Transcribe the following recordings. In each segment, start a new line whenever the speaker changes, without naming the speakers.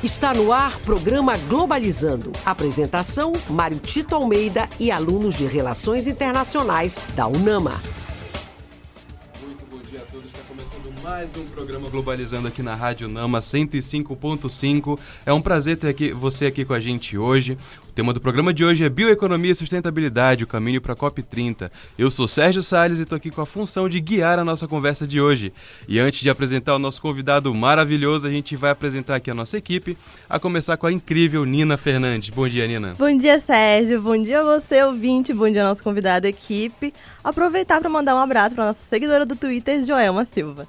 Está no ar programa Globalizando. Apresentação, Mário Tito Almeida e alunos de Relações Internacionais da UNAMA.
Muito bom dia a todos. Está começando mais um programa Globalizando aqui na Rádio UNAMA 105.5. É um prazer ter você aqui com a gente hoje. O tema do programa de hoje é Bioeconomia e Sustentabilidade, o caminho para a COP30. Eu sou Sérgio Salles e estou aqui com a função de guiar a nossa conversa de hoje. E antes de apresentar o nosso convidado maravilhoso, a gente vai apresentar aqui a nossa equipe, a começar com a incrível Nina Fernandes. Bom dia, Nina.
Bom dia, Sérgio. Bom dia a você, ouvinte. Bom dia ao nosso convidado, equipe. Aproveitar para mandar um abraço para a nossa seguidora do Twitter, Joelma Silva.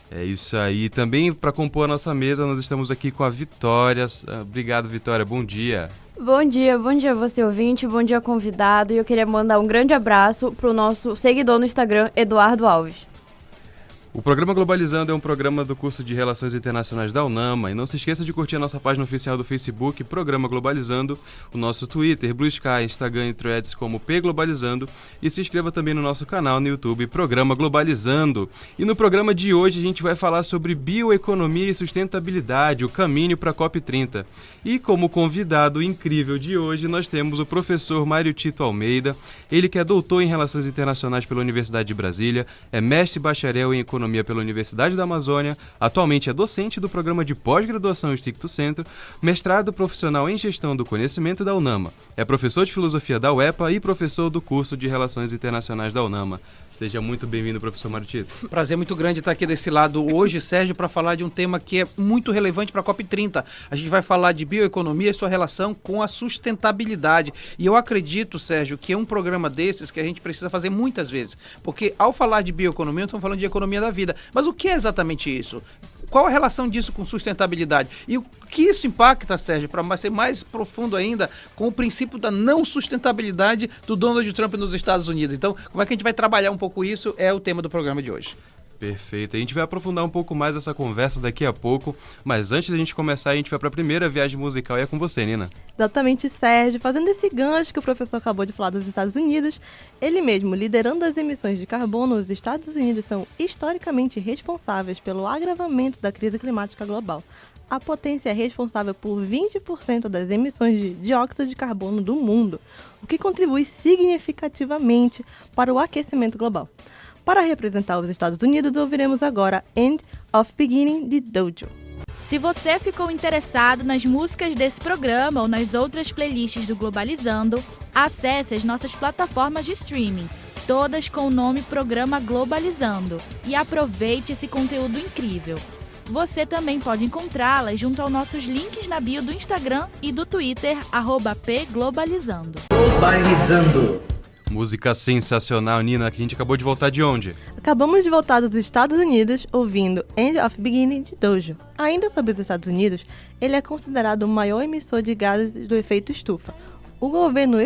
É isso aí. Também para compor a nossa mesa, nós estamos aqui com a Vitória. Obrigado, Vitória. Bom dia.
Bom dia a você, ouvinte, bom dia, convidado. E eu queria mandar um grande abraço para o nosso seguidor no Instagram, Eduardo Alves.
O programa Globalizando é um programa do curso de Relações Internacionais da UNAMA. E não se esqueça de curtir a nossa página oficial do Facebook, Programa Globalizando, o nosso Twitter, Blue Sky, Instagram e Threads como P Globalizando. E se inscreva também no nosso canal no YouTube, Programa Globalizando. E no programa de hoje a gente vai falar sobre bioeconomia e sustentabilidade, o caminho para a COP30. E como convidado incrível de hoje, nós temos o professor Mário Tito Almeida. Ele que é doutor em Relações Internacionais pela Universidade de Brasília, é mestre e bacharel em Economia pela Universidade da Amazônia, atualmente é docente do programa de pós-graduação Stricto Centro, mestrado profissional em Gestão do Conhecimento da UNAMA. É professor de Filosofia da UEPA e professor do curso de Relações Internacionais da UNAMA. Seja muito bem-vindo, professor Mário Tito.
Prazer muito grande estar aqui desse lado hoje, Sérgio, para falar de um tema que é muito relevante para a COP30. A gente vai falar de bioeconomia e sua relação com a sustentabilidade. E eu acredito, Sérgio, que é um programa desses que a gente precisa fazer muitas vezes. Porque ao falar de bioeconomia, estamos falando de economia da vida. Mas o que é exatamente isso? Qual a relação disso com sustentabilidade? E o que isso impacta, Sérgio, para ser mais profundo ainda, com o princípio da não sustentabilidade do Donald Trump nos Estados Unidos? Então, como é que a gente vai trabalhar um pouco isso? É o tema do programa de hoje.
Perfeito. A gente vai aprofundar um pouco mais essa conversa daqui a pouco, mas antes da gente começar, a gente vai para a primeira viagem musical e é com você, Nina.
Exatamente, Sérgio. Fazendo esse gancho que o professor acabou de falar dos Estados Unidos, ele mesmo, liderando as emissões de carbono, os Estados Unidos são historicamente responsáveis pelo agravamento da crise climática global. A potência é responsável por 20% das emissões de dióxido de carbono do mundo, o que contribui significativamente para o aquecimento global. Para representar os Estados Unidos, ouviremos agora End of Beginning de Dojo.
Se você ficou interessado nas músicas desse programa ou nas outras playlists do Globalizando, acesse as nossas plataformas de streaming, todas com o nome Programa Globalizando, e aproveite esse conteúdo incrível. Você também pode encontrá-las junto aos nossos links na bio do Instagram e do Twitter, @pglobalizando.
Globalizando. Música sensacional, Nina, que a gente acabou de voltar de onde?
Acabamos de voltar dos Estados Unidos ouvindo End of Beginning de Dojo. Ainda sobre os Estados Unidos, ele é considerado o maior emissor de gases do efeito estufa. O governo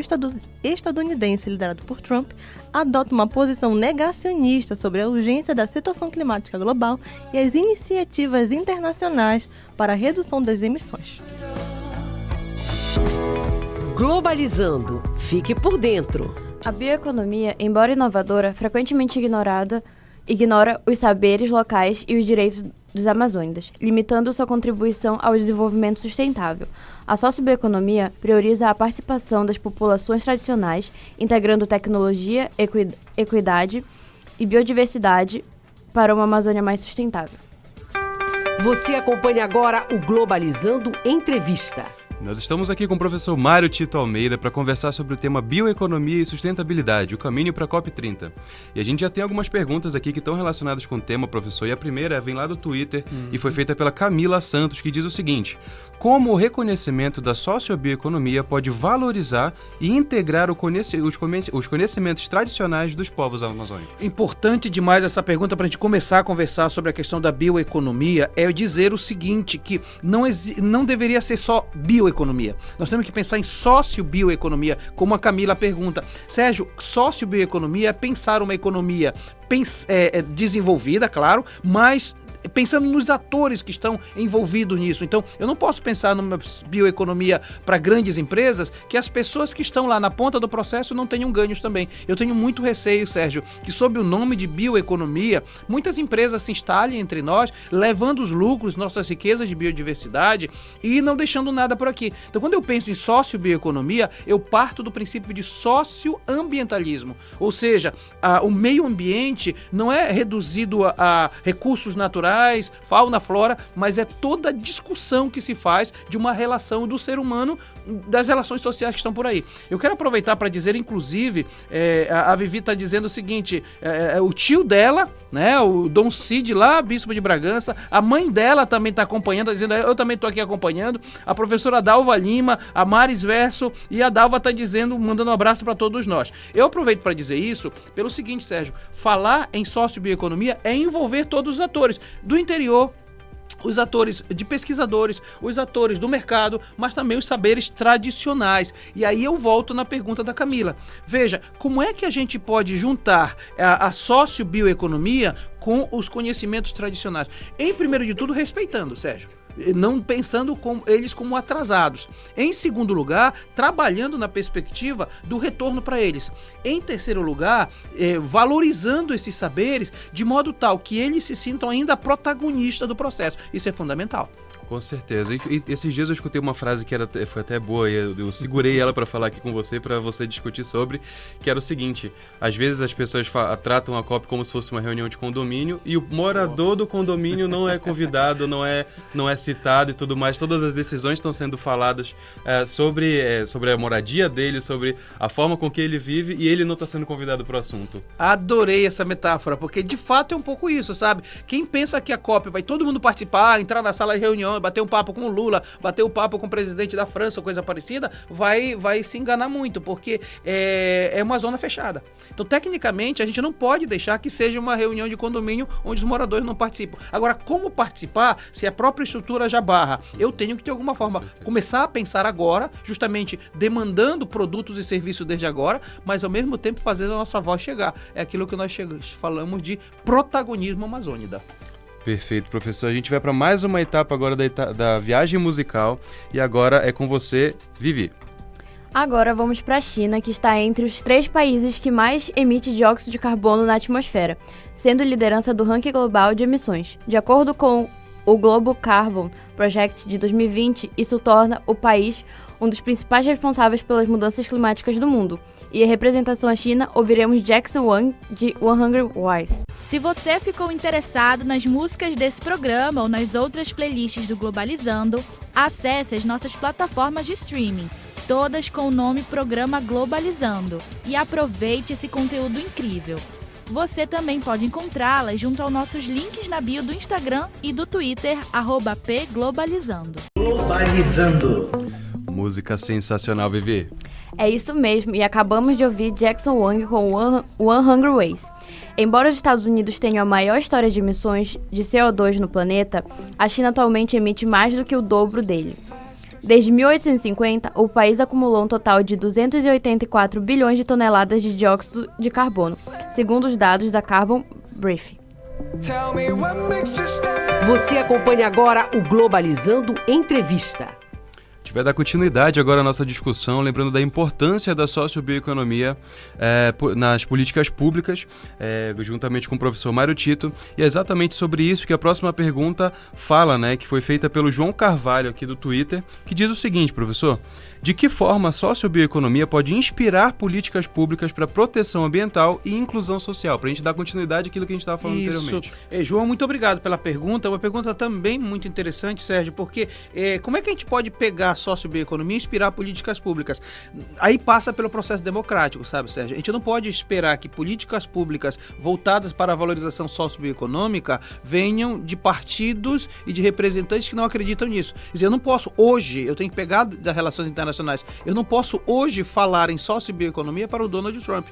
estadunidense, liderado por Trump, adota uma posição negacionista sobre a urgência da situação climática global e as iniciativas internacionais para a redução das emissões.
Globalizando. Fique por dentro.
A bioeconomia, embora inovadora, frequentemente ignora os saberes locais e os direitos dos amazônidas, limitando sua contribuição ao desenvolvimento sustentável. A sociobioeconomia prioriza a participação das populações tradicionais, integrando tecnologia, equidade e biodiversidade para uma Amazônia mais sustentável.
Você acompanha agora o Globalizando Entrevista.
Nós estamos aqui com o professor Mário Tito Almeida para conversar sobre o tema bioeconomia e sustentabilidade, o caminho para a COP30. E a gente já tem algumas perguntas aqui que estão relacionadas com o tema, professor, e a primeira vem lá do Twitter e foi feita pela Camila Santos, que diz o seguinte: como o reconhecimento da sociobioeconomia pode valorizar e integrar os conhecimentos tradicionais dos povos amazônicos?
Importante demais essa pergunta para a gente começar a conversar sobre a questão da bioeconomia, é dizer o seguinte, que não deveria ser só bioeconomia. Nós temos que pensar em sociobioeconomia, como a Camila pergunta. Sérgio, sociobioeconomia é pensar uma economia desenvolvida, claro, mas pensando nos atores que estão envolvidos nisso. Então, eu não posso pensar numa bioeconomia para grandes empresas que as pessoas que estão lá na ponta do processo não tenham ganhos também. Eu tenho muito receio, Sérgio, que sob o nome de bioeconomia, muitas empresas se instalem entre nós, levando os lucros, nossas riquezas de biodiversidade e não deixando nada por aqui. Então, quando eu penso em sociobioeconomia, eu parto do princípio de socioambientalismo, ou seja, o meio ambiente não é reduzido a recursos naturais, fauna, flora, mas é toda a discussão que se faz de uma relação do ser humano, das relações sociais que estão por aí. Eu quero aproveitar para dizer, inclusive, a Vivi está dizendo o seguinte, o tio dela, né, o Dom Cid lá, bispo de Bragança, a mãe dela também está acompanhando, tá dizendo, eu também estou aqui acompanhando, a professora Dalva Lima, a Maris Verso e a Dalva está dizendo, mandando um abraço para todos nós. Eu aproveito para dizer isso pelo seguinte, Sérgio, falar em sociobioeconomia é envolver todos os atores do interior, os atores de pesquisadores, os atores do mercado, mas também os saberes tradicionais. E aí eu volto na pergunta da Camila. Veja, como é que a gente pode juntar a sociobioeconomia com os conhecimentos tradicionais? Em primeiro de tudo, respeitando, Sérgio. Não pensando eles como atrasados. Em segundo lugar, trabalhando na perspectiva do retorno para eles. Em terceiro lugar, valorizando esses saberes de modo tal que eles se sintam ainda protagonistas do processo. Isso é fundamental.
Com certeza. E esses dias eu escutei uma frase que foi até boa, e eu segurei ela para falar aqui com você, para você discutir sobre, que era o seguinte: às vezes as pessoas tratam a COP como se fosse uma reunião de condomínio e o morador do condomínio não é convidado, não é citado e tudo mais. Todas as decisões estão sendo faladas sobre a moradia dele, sobre a forma com que ele vive, e ele não está sendo convidado para o assunto.
Adorei essa metáfora, porque de fato é um pouco isso, sabe? Quem pensa que a COP vai todo mundo participar, entrar na sala de reunião, bater um papo com o Lula, bater um papo com o presidente da França, coisa parecida, vai se enganar muito, porque é uma zona fechada. Então, tecnicamente, a gente não pode deixar que seja uma reunião de condomínio onde os moradores não participam. Agora, como participar se a própria estrutura já barra? Eu tenho que, de alguma forma, começar a pensar agora, justamente demandando produtos e serviços desde agora, mas ao mesmo tempo fazendo a nossa voz chegar. É aquilo que nós falamos de protagonismo amazônida.
Perfeito, professor. A gente vai para mais uma etapa agora da viagem musical e agora é com você, Vivi.
Agora vamos para a China, que está entre os 3 países que mais emite dióxido de carbono na atmosfera, sendo liderança do ranking global de emissões. De acordo com o Global Carbon Project de 2020, isso torna o país um dos principais responsáveis pelas mudanças climáticas do mundo. E a representação à China, ouviremos Jackson Wang, de 100 Wise.
Se você ficou interessado nas músicas desse programa ou nas outras playlists do Globalizando, acesse as nossas plataformas de streaming, todas com o nome Programa Globalizando, e aproveite esse conteúdo incrível. Você também pode encontrá-las junto aos nossos links na bio do Instagram e do Twitter, @pglobalizando.
Globalizando.
Música sensacional, Vivi.
É isso mesmo, e acabamos de ouvir Jackson Wang com 100 Ways. Embora os Estados Unidos tenham a maior história de emissões de CO2 no planeta, a China atualmente emite mais do que o dobro dele. Desde 1850, o país acumulou um total de 284 bilhões de toneladas de dióxido de carbono, segundo os dados da Carbon Brief.
Você acompanha agora o Globalizando Entrevista.
A gente vai dar continuidade agora à nossa discussão, lembrando da importância da sociobioeconomia nas políticas públicas, juntamente com o professor Mário Tito, e é exatamente sobre isso que a próxima pergunta fala, né, que foi feita pelo João Carvalho aqui do Twitter, que diz o seguinte, professor: de que forma a sociobioeconomia pode inspirar políticas públicas para proteção ambiental e inclusão social? Para a gente dar continuidade àquilo que a gente estava falando anteriormente.
João, muito obrigado pela pergunta. Uma pergunta também muito interessante, Sérgio, porque como é que a gente pode pegar a sociobioeconomia e inspirar políticas públicas? Aí passa pelo processo democrático, sabe, Sérgio? A gente não pode esperar que políticas públicas voltadas para a valorização socioeconômica venham de partidos e de representantes que não acreditam nisso. Quer dizer, eu não posso hoje, eu tenho que pegar das relações internacionais, eu não posso hoje falar em sociobioeconomia para o Donald Trump.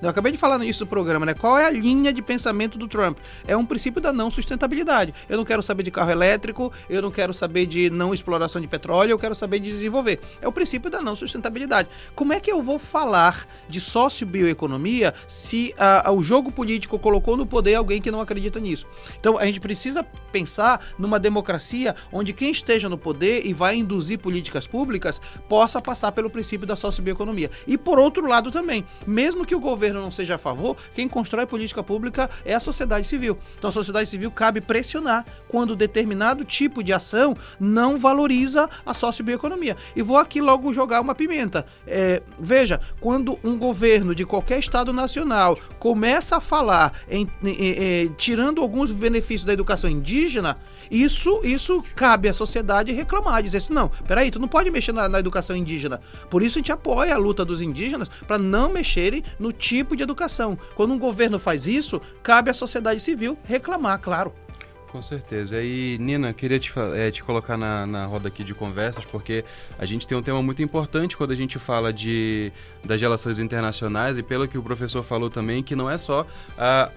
Eu acabei de falar no início do programa, né? Qual é a linha de pensamento do Trump? É um princípio da não sustentabilidade. Eu não quero saber de carro elétrico, eu não quero saber de não exploração de petróleo, eu quero saber de desenvolver. É o princípio da não sustentabilidade. Como é que eu vou falar de sociobioeconomia se o jogo político colocou no poder alguém que não acredita nisso? Então, a gente precisa pensar numa democracia onde quem esteja no poder e vai induzir políticas públicas possa passar pelo princípio da sociobioeconomia. E por outro lado também, mesmo que o governo não seja a favor, quem constrói política pública é a sociedade civil. Então a sociedade civil cabe pressionar quando determinado tipo de ação não valoriza a sociobioeconomia. E vou aqui logo jogar uma pimenta. Veja, quando um governo de qualquer estado nacional começa a falar tirando alguns benefícios da educação indígena, isso cabe à sociedade reclamar, dizer assim, não, peraí, tu não pode mexer na educação indígena. Por isso a gente apoia a luta dos indígenas para não mexerem no tipo de educação. Quando um governo faz isso, cabe à sociedade civil reclamar, claro.
Com certeza. E, Nina, queria te colocar na roda aqui de conversas, porque a gente tem um tema muito importante quando a gente fala das relações internacionais, e pelo que o professor falou também, que não é só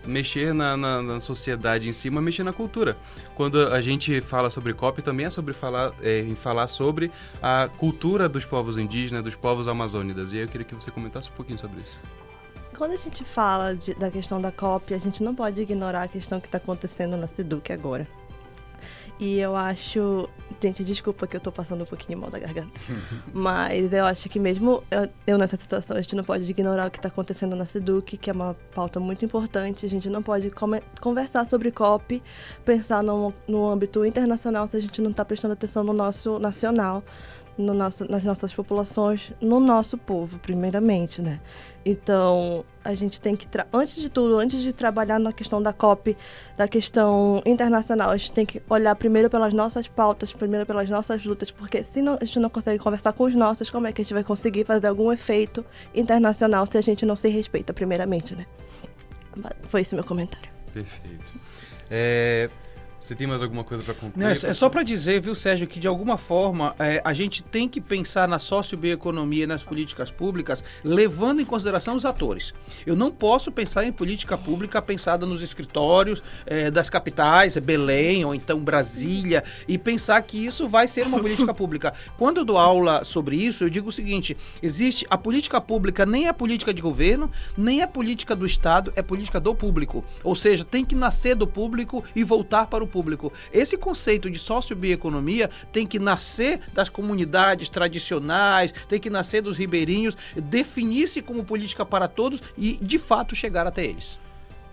mexer na sociedade em si, mas mexer na cultura. Quando a gente fala sobre COP, também é sobre falar sobre a cultura dos povos indígenas, dos povos amazônidas. E aí eu queria que você comentasse um pouquinho sobre isso.
Quando a gente fala da questão da COP, a gente não pode ignorar a questão que está acontecendo na SEDUC agora. E eu acho... Gente, desculpa que eu tô passando um pouquinho mal da garganta. Mas eu acho que mesmo eu nessa situação, a gente não pode ignorar o que está acontecendo na SEDUC, que é uma pauta muito importante. A gente não pode conversar sobre COP, pensar no âmbito internacional se a gente não está prestando atenção no nosso nacional, nas nossas populações, no nosso povo, primeiramente, né? Então, a gente tem que, antes de tudo, antes de trabalhar na questão da COP, da questão internacional, a gente tem que olhar primeiro pelas nossas pautas, primeiro pelas nossas lutas, porque se a gente não consegue conversar com os nossos, como é que a gente vai conseguir fazer algum efeito internacional se a gente não se respeita, primeiramente, né? Foi esse meu comentário.
Perfeito. Você tem mais alguma coisa para contar?
Não, é só para dizer, viu, Sérgio, que de alguma forma a gente tem que pensar na sociobioeconomia e nas políticas públicas levando em consideração os atores. Eu não posso pensar em política pública pensada nos escritórios das capitais, Belém ou então Brasília, e pensar que isso vai ser uma política pública. Quando eu dou aula sobre isso, eu digo o seguinte, existe a política pública, nem é a política de governo, nem é a política do Estado, é política do público. Ou seja, tem que nascer do público e voltar para o público. Esse conceito de sociobioeconomia tem que nascer das comunidades tradicionais, tem que nascer dos ribeirinhos, definir-se como política para todos e, de fato, chegar até eles.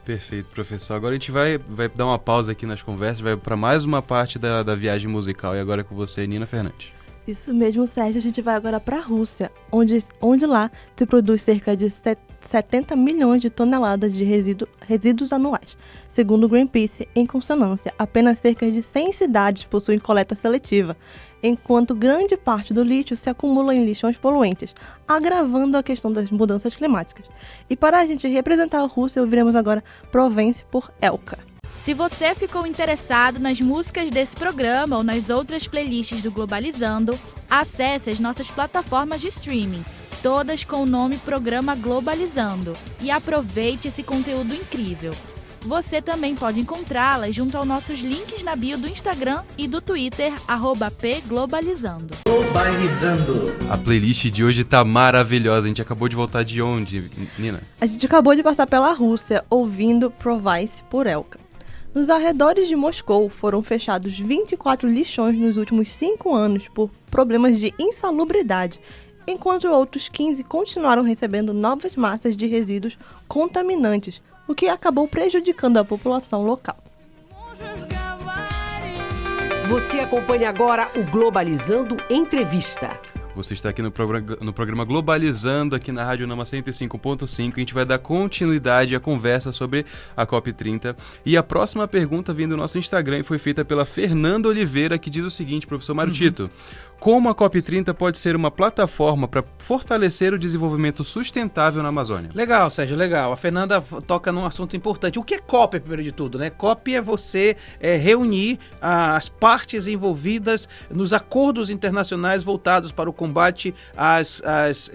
Perfeito, professor. Agora a gente vai dar uma pausa aqui nas conversas, vai para mais uma parte da viagem musical. E agora é com você, Nina Fernandes.
Isso mesmo, Sérgio. A gente vai agora para a Rússia, onde lá se produz cerca de 70 milhões de toneladas de resíduos anuais. Segundo o Greenpeace, em consonância, apenas cerca de 100 cidades possuem coleta seletiva, enquanto grande parte do lixo se acumula em lixões poluentes, agravando a questão das mudanças climáticas. E para a gente representar a Rússia, ouviremos agora Provence por Elka.
Se você ficou interessado nas músicas desse programa ou nas outras playlists do Globalizando, acesse as nossas plataformas de streaming, todas com o nome Programa Globalizando, e aproveite esse conteúdo incrível. Você também pode encontrá-las junto aos nossos links na bio do Instagram e do Twitter, @pglobalizando.
Globalizando.
A playlist de hoje tá maravilhosa. A gente acabou de voltar de onde, Nina?
A gente acabou de passar pela Rússia, ouvindo Provence por Elka. Nos arredores de Moscou, foram fechados 24 lixões nos últimos 5 anos por problemas de insalubridade, enquanto outros 15 continuaram recebendo novas massas de resíduos contaminantes, o que acabou prejudicando a população local.
Você acompanha agora o Globalizando Entrevista.
Você está aqui no programa Globalizando, aqui na Rádio Nama 105.5. A gente vai dar continuidade à conversa sobre a COP30. E a próxima pergunta vem do nosso Instagram e foi feita pela Fernanda Oliveira, que diz o seguinte, professor Mário Tito: como a COP30 pode ser uma plataforma para fortalecer o desenvolvimento sustentável na Amazônia?
Legal, Sérgio, legal. A Fernanda toca num assunto importante. O que é COP, primeiro de tudo, né? COP é você reunir as partes envolvidas nos acordos internacionais voltados para o combate às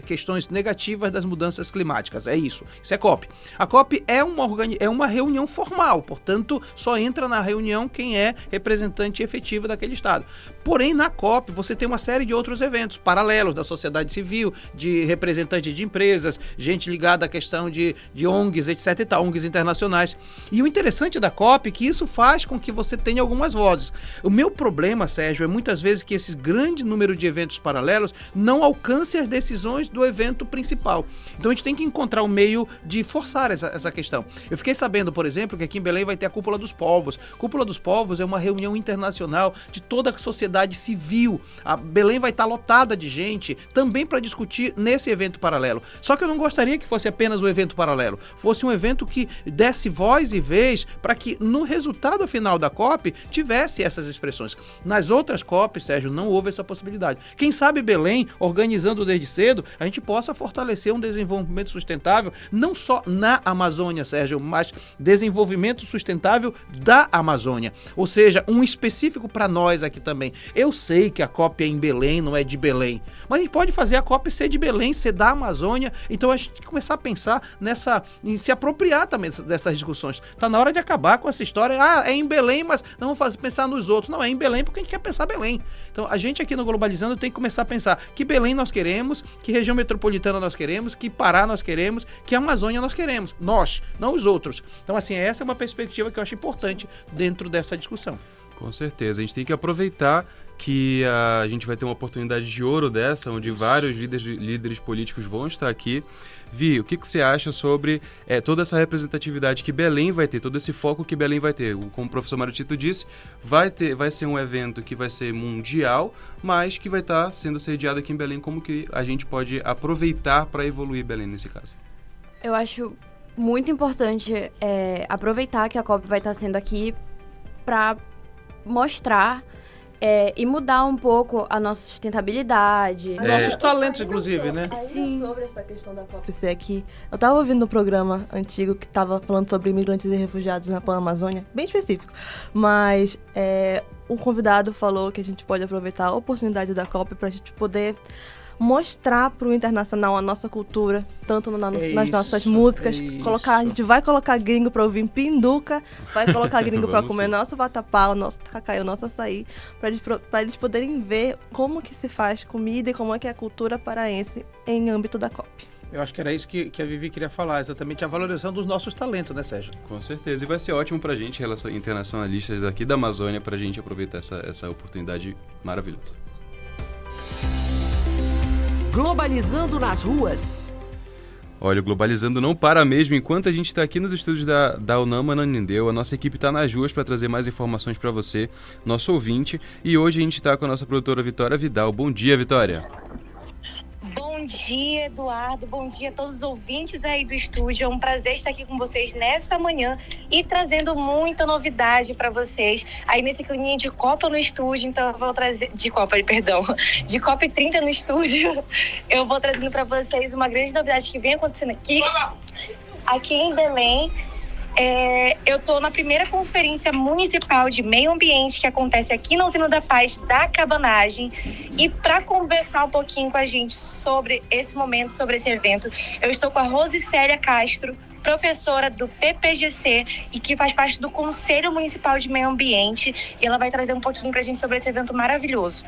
questões negativas das mudanças climáticas. É isso. Isso é COP. A COP é uma reunião formal, portanto, só entra na reunião quem é representante efetivo daquele estado. Porém, na COP, você tem uma série de outros eventos paralelos da sociedade civil, de representantes de empresas, gente ligada à questão de ONGs, etc. e tal, ONGs internacionais. E o interessante da COP é que isso faz com que você tenha algumas vozes. O meu problema, Sérgio, é muitas vezes que esse grande número de eventos paralelos não alcance as decisões do evento principal. Então a gente tem que encontrar um meio de forçar essa questão. Eu fiquei sabendo, por exemplo, que aqui em Belém vai ter a Cúpula dos Povos. Cúpula dos Povos é uma reunião internacional de toda a sociedade civil. A Belém vai estar lotada de gente também para discutir nesse evento paralelo. Só que eu não gostaria que fosse apenas um evento paralelo. Fosse um evento que desse voz e vez para que no resultado final da COP tivesse essas expressões. Nas outras COPs, Sérgio, não houve essa possibilidade. Quem sabe Belém, organizando desde cedo, a gente possa fortalecer um desenvolvimento sustentável, não só na Amazônia, Sérgio, mas desenvolvimento sustentável da Amazônia. Ou seja, um específico para nós aqui também. Eu sei que a COP é em Belém, não é de Belém, mas a gente pode fazer a COP ser de Belém, ser da Amazônia. Então a gente tem que começar a pensar em se apropriar também dessas discussões. Está na hora de acabar com essa história, é em Belém, mas não vamos pensar nos outros. Não, é em Belém porque a gente quer pensar Belém. Então a gente aqui no Globalizando tem que começar a pensar que Belém nós queremos, que região metropolitana nós queremos, que Pará nós queremos, que Amazônia nós queremos. Nós, não os outros. Então assim, essa é uma perspectiva que eu acho importante dentro dessa discussão.
Com certeza, a gente tem que aproveitar que a gente vai ter uma oportunidade de ouro dessa, onde vários líderes políticos vão estar aqui. Vi, o que você acha sobre toda essa representatividade que Belém vai ter, todo esse foco que Belém vai ter? Como o professor Mário Tito disse, vai ser um evento que vai ser mundial, mas que vai estar sendo sediado aqui em Belém. Como que a gente pode aproveitar para evoluir Belém nesse caso?
Eu acho muito importante aproveitar que a COP vai estar sendo aqui para mostrar e mudar um pouco a nossa sustentabilidade.
Nossos talentos, inclusive, né?
Sim. Sobre essa questão da COP ser aqui, eu tava ouvindo um programa antigo que tava falando sobre imigrantes e refugiados na Pan-Amazônia, bem específico, mas um convidado falou que a gente pode aproveitar a oportunidade da COP pra gente poder mostrar pro internacional a nossa cultura, tanto nas nossas músicas. A gente vai colocar gringo pra ouvir pinduca, vai colocar gringo pra comer nosso vatapá, o nosso tacacai, o nosso açaí, pra eles poderem ver como que se faz comida e como é que é a cultura paraense em âmbito da COP.
Eu acho que era isso que a Vivi queria falar, exatamente a valorização dos nossos talentos, né, Sérgio?
Com certeza, e vai ser ótimo pra gente, internacionalistas daqui da Amazônia, pra gente aproveitar essa oportunidade maravilhosa.
Globalizando nas ruas.
Olha, o Globalizando não para mesmo. Enquanto a gente está aqui nos estúdios da UNAMA Ananindeu, a nossa equipe está nas ruas para trazer mais informações para você, nosso ouvinte. E hoje a gente está com a nossa produtora Vitória Vidal. Bom dia, Vitória.
Bom dia, Eduardo. Bom dia a todos os ouvintes aí do estúdio. É um prazer estar aqui com vocês nessa manhã e trazendo muita novidade para vocês. Aí nesse climinha de Copa no estúdio, então eu vou trazer... De COP30 no estúdio. Eu vou trazendo para vocês uma grande novidade que vem acontecendo aqui em Belém. Eu estou na primeira conferência municipal de meio ambiente que acontece aqui na Usina da Paz da Cabanagem. E para conversar um pouquinho com a gente sobre esse momento, sobre esse evento, eu estou com a Rosicélia Castro, professora do PPGC e que faz parte do Conselho Municipal de Meio Ambiente. E ela vai trazer um pouquinho para a gente sobre esse evento maravilhoso.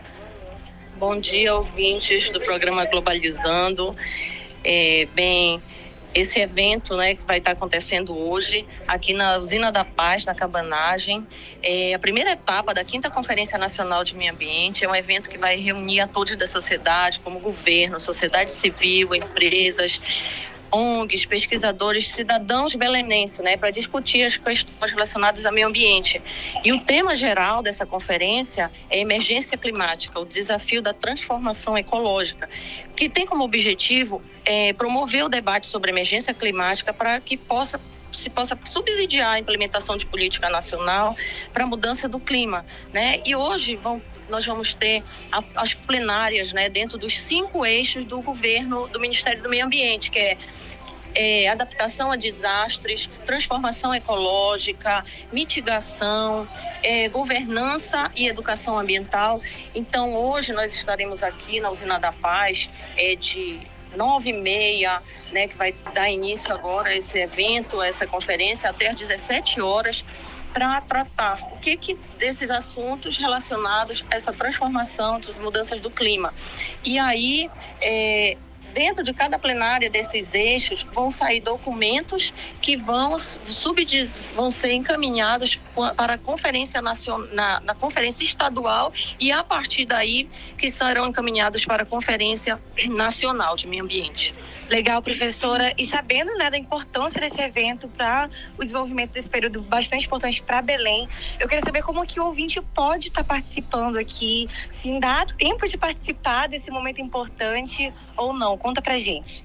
Bom dia, ouvintes do programa Globalizando. Esse evento, né, que vai estar acontecendo hoje aqui na Usina da Paz, na Cabanagem, é a primeira etapa da 5ª Conferência Nacional de Meio Ambiente. É um evento que vai reunir atores da sociedade, como governo, sociedade civil, empresas, ONGs, pesquisadores, cidadãos belenenses, né, para discutir as questões relacionadas ao meio ambiente. E o tema geral dessa conferência é emergência climática, o desafio da transformação ecológica, que tem como objetivo promover o debate sobre emergência climática para que se possa subsidiar a implementação de política nacional para a mudança do clima, né? E hoje nós vamos ter as plenárias, né, dentro dos 5 eixos do governo do Ministério do Meio Ambiente, que é adaptação a desastres, transformação ecológica, mitigação, governança e educação ambiental. Então, hoje nós estaremos aqui na Usina da Paz, de 9h30, né, que vai dar início agora a esse evento, essa conferência, até às 17 horas, para tratar o que desses assuntos relacionados a essa transformação, das mudanças do clima. E aí, dentro de cada plenária desses eixos, vão sair documentos que vão ser encaminhados para a conferência nacional, na conferência estadual, e a partir daí que serão encaminhados para a conferência nacional de meio ambiente.
Legal, professora. E sabendo, né, da importância desse evento para o desenvolvimento desse período bastante importante para Belém, eu queria saber como que o ouvinte pode estar participando aqui, se dá tempo de participar desse momento importante ou não. Conta pra gente.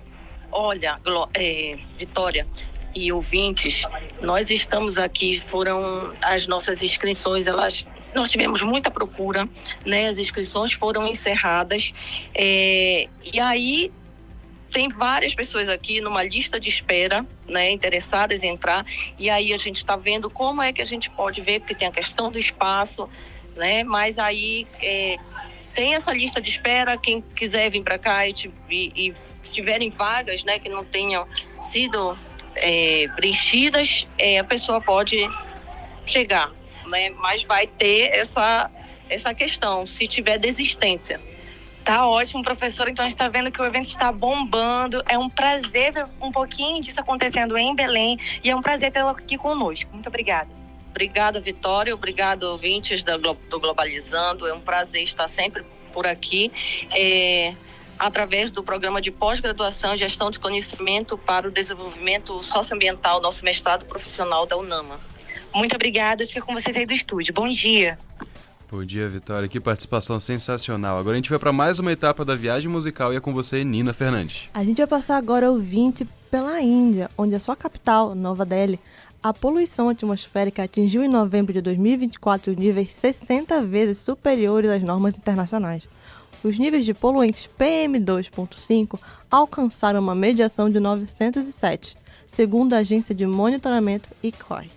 Olha, Vitória e ouvintes, nós estamos aqui, foram as nossas inscrições, nós tivemos muita procura, né? As inscrições foram encerradas, e aí tem várias pessoas aqui numa lista de espera, né, interessadas em entrar, e aí a gente está vendo como é que a gente pode ver, porque tem a questão do espaço, né, mas aí tem essa lista de espera, quem quiser vir para cá e se tiverem vagas, né, que não tenham sido preenchidas, a pessoa pode chegar, né, mas vai ter essa questão, se tiver desistência.
Tá ótimo, professora. Então a gente está vendo que o evento está bombando. É um prazer ver um pouquinho disso acontecendo em Belém e é um prazer tê-la aqui conosco. Muito obrigada.
Obrigada, Vitória. Obrigado, ouvintes do Globalizando. É um prazer estar sempre por aqui, através do programa de pós-graduação e gestão de conhecimento para o desenvolvimento socioambiental, nosso mestrado profissional da UNAMA.
Muito obrigada. Fica com vocês aí do estúdio. Bom dia.
Bom dia, Vitória. Que participação sensacional. Agora a gente vai para mais uma etapa da viagem musical e é com você, Nina Fernandes.
A gente vai passar agora, ouvinte, pela Índia, onde a sua capital, Nova Delhi, a poluição atmosférica atingiu em novembro de 2024 níveis 60 vezes superiores às normas internacionais. Os níveis de poluentes PM2.5 alcançaram uma mediação de 907, segundo a agência de monitoramento ICOI.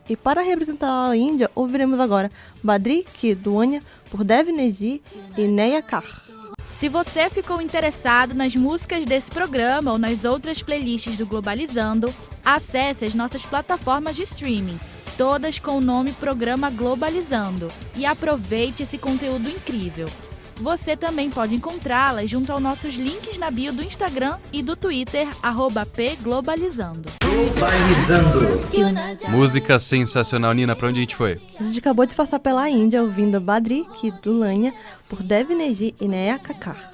E para representar a Índia, ouviremos agora Badri Kidwania por Dev Neji e Neha Kar.
Se você ficou interessado nas músicas desse programa ou nas outras playlists do Globalizando, acesse as nossas plataformas de streaming, todas com o nome Programa Globalizando, e aproveite esse conteúdo incrível. Você também pode encontrá-las junto aos nossos links na bio do Instagram e do Twitter, @pglobalizando.
Música sensacional, Nina. Pra onde a gente foi?
A gente acabou de passar pela Índia ouvindo Badri Kidwania por Dev Neji e Neha Kar.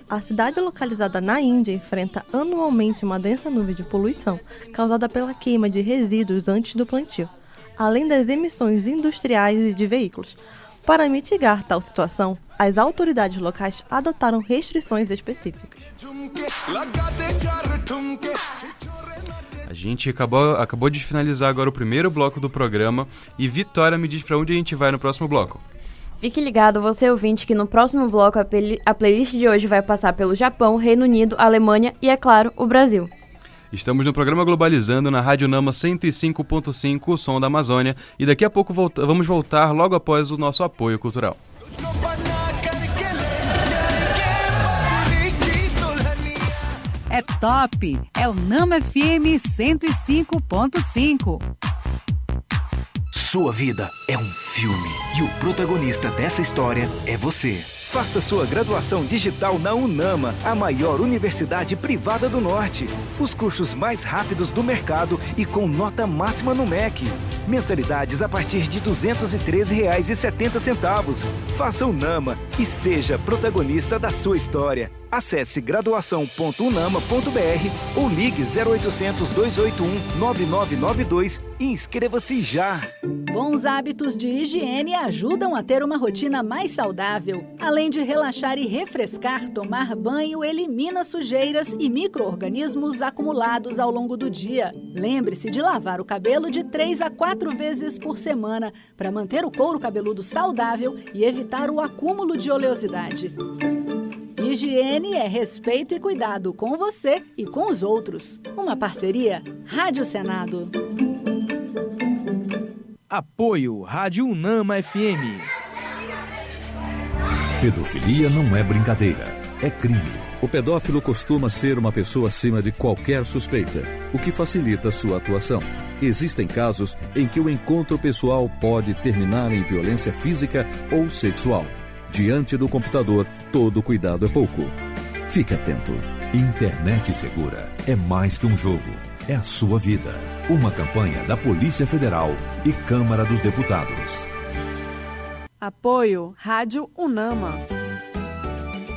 A cidade localizada na Índia enfrenta anualmente uma densa nuvem de poluição causada pela queima de resíduos antes do plantio, além das emissões industriais e de veículos. Para mitigar tal situação, as autoridades locais adotaram restrições específicas.
A gente acabou de finalizar agora o primeiro bloco do programa e Vitória me diz pra onde a gente vai no próximo bloco.
Fique ligado, você ouvinte, que no próximo bloco a playlist de hoje vai passar pelo Japão, Reino Unido, Alemanha e, é claro, o Brasil.
Estamos no programa Globalizando na Rádio Nama 105.5, o som da Amazônia, e daqui a pouco vamos voltar logo após o nosso apoio cultural.
É top! É o Nama FM 105.5.
Sua vida é um filme e o protagonista dessa história é você. Faça sua graduação digital na UNAMA, a maior universidade privada do Norte. Os cursos mais rápidos do mercado e com nota máxima no MEC. Mensalidades a partir de R$ 213,70. Faça UNAMA e seja protagonista da sua história. Acesse graduação.unama.br ou ligue 0800 281 9992 e inscreva-se já.
Bons hábitos de higiene ajudam a ter uma rotina mais saudável. Além de relaxar e refrescar, tomar banho elimina sujeiras e micro-organismos acumulados ao longo do dia. Lembre-se de lavar o cabelo de 3 a 4 vezes por semana para manter o couro cabeludo saudável e evitar o acúmulo de oleosidade. Higiene é respeito e cuidado com você e com os outros. Uma parceria Rádio Senado.
Apoio Rádio UNAMA FM.
Pedofilia não é brincadeira, é crime. O pedófilo costuma ser uma pessoa acima de qualquer suspeita, o que facilita sua atuação. Existem casos em que o encontro pessoal pode terminar em violência física ou sexual. Diante do computador, todo cuidado é pouco. Fique atento. Internet segura é mais que um jogo, é a sua vida. Uma campanha da Polícia Federal e Câmara dos Deputados.
Apoio Rádio UNAMA.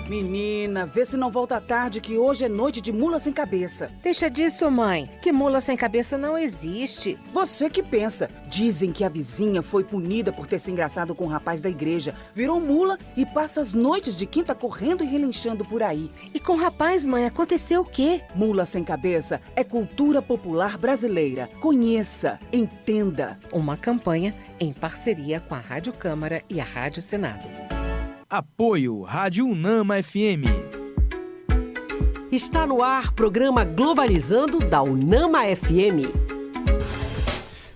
Menina, vê se não volta tarde que hoje é noite de mula sem cabeça.
Deixa disso, mãe, que mula sem cabeça não existe.
Você que pensa. Dizem que a vizinha foi punida por ter se engraçado com um rapaz da igreja. Virou mula e passa as noites de quinta correndo e relinchando por aí.
E com o rapaz, mãe, aconteceu o quê?
Mula sem cabeça é cultura popular brasileira. Conheça, entenda.
Uma campanha em parceria com a Rádio Câmara e a Rádio Senado.
Apoio Rádio UNAMA FM.
Está no ar programa Globalizando da UNAMA FM.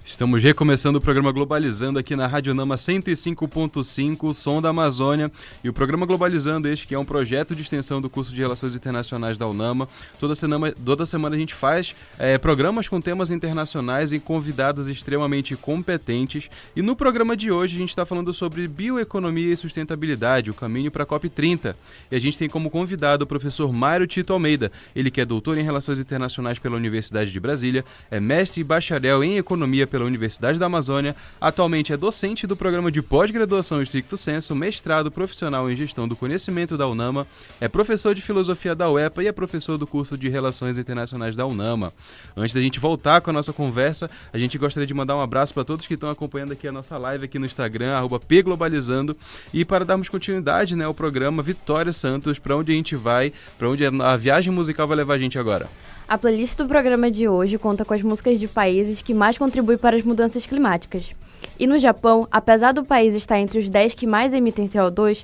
Estamos recomeçando o programa Globalizando aqui na Rádio UNAMA 105.5, o som da Amazônia. E o programa Globalizando, este que é um projeto de extensão do curso de Relações Internacionais da UNAMA. Toda semana a gente faz programas com temas internacionais e convidadas extremamente competentes. E no programa de hoje a gente está falando sobre bioeconomia e sustentabilidade, o caminho para a COP30. E a gente tem como convidado o professor Mário Tito Almeida. Ele que é doutor em Relações Internacionais pela Universidade de Brasília, é mestre e bacharel em Economia pela Universidade da Amazônia, atualmente é docente do programa de pós-graduação Stricto Sensu, mestrado profissional em Gestão do Conhecimento da UNAMA, é professor de Filosofia da UEPA e é professor do curso de Relações Internacionais da UNAMA. Antes da gente voltar com a nossa conversa, a gente gostaria de mandar um abraço para todos que estão acompanhando aqui a nossa live aqui no Instagram, @pglobalizando, e para darmos continuidade, ao programa Vitória Santos, para onde a gente vai, para onde a viagem musical vai levar a gente agora.
A playlist do programa de hoje conta com as músicas de países que mais contribuem para as mudanças climáticas. E no Japão, apesar do país estar entre os 10 que mais emitem CO2,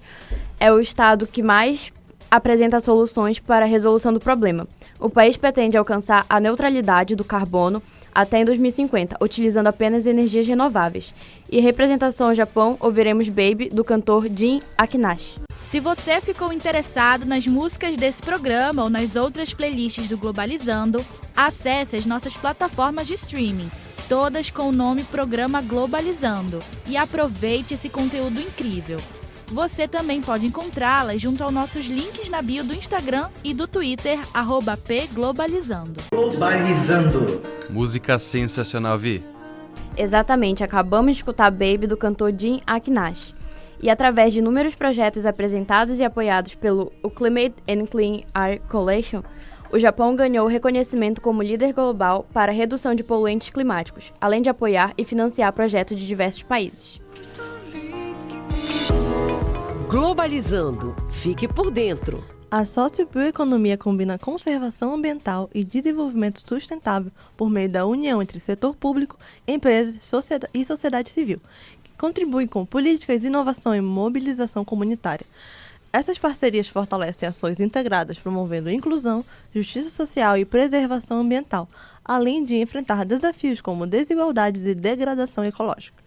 é o estado que mais apresenta soluções para a resolução do problema. O país pretende alcançar a neutralidade do carbono até em 2050, utilizando apenas energias renováveis. E em representação ao Japão, ouviremos Baby, do cantor Jin Akinashi.
Se você ficou interessado nas músicas desse programa ou nas outras playlists do Globalizando, acesse as nossas plataformas de streaming, todas com o nome Programa Globalizando, e aproveite esse conteúdo incrível. Você também pode encontrá-las junto aos nossos links na bio do Instagram e do Twitter, @pglobalizando.
Globalizando.
Música sensacional, Vi.
Exatamente, acabamos de escutar Baby, do cantor Jin Akinashi. E através de inúmeros projetos apresentados e apoiados pelo Climate and Clean Air Coalition, o Japão ganhou reconhecimento como líder global para a redução de poluentes climáticos, além de apoiar e financiar projetos de diversos países.
Globalizando. Fique por dentro.
A sociobioeconomia combina conservação ambiental e desenvolvimento sustentável por meio da união entre setor público, empresas e sociedade civil, que contribuem com políticas, inovação e mobilização comunitária. Essas parcerias fortalecem ações integradas promovendo inclusão, justiça social e preservação ambiental, além de enfrentar desafios como desigualdades e degradação ecológica.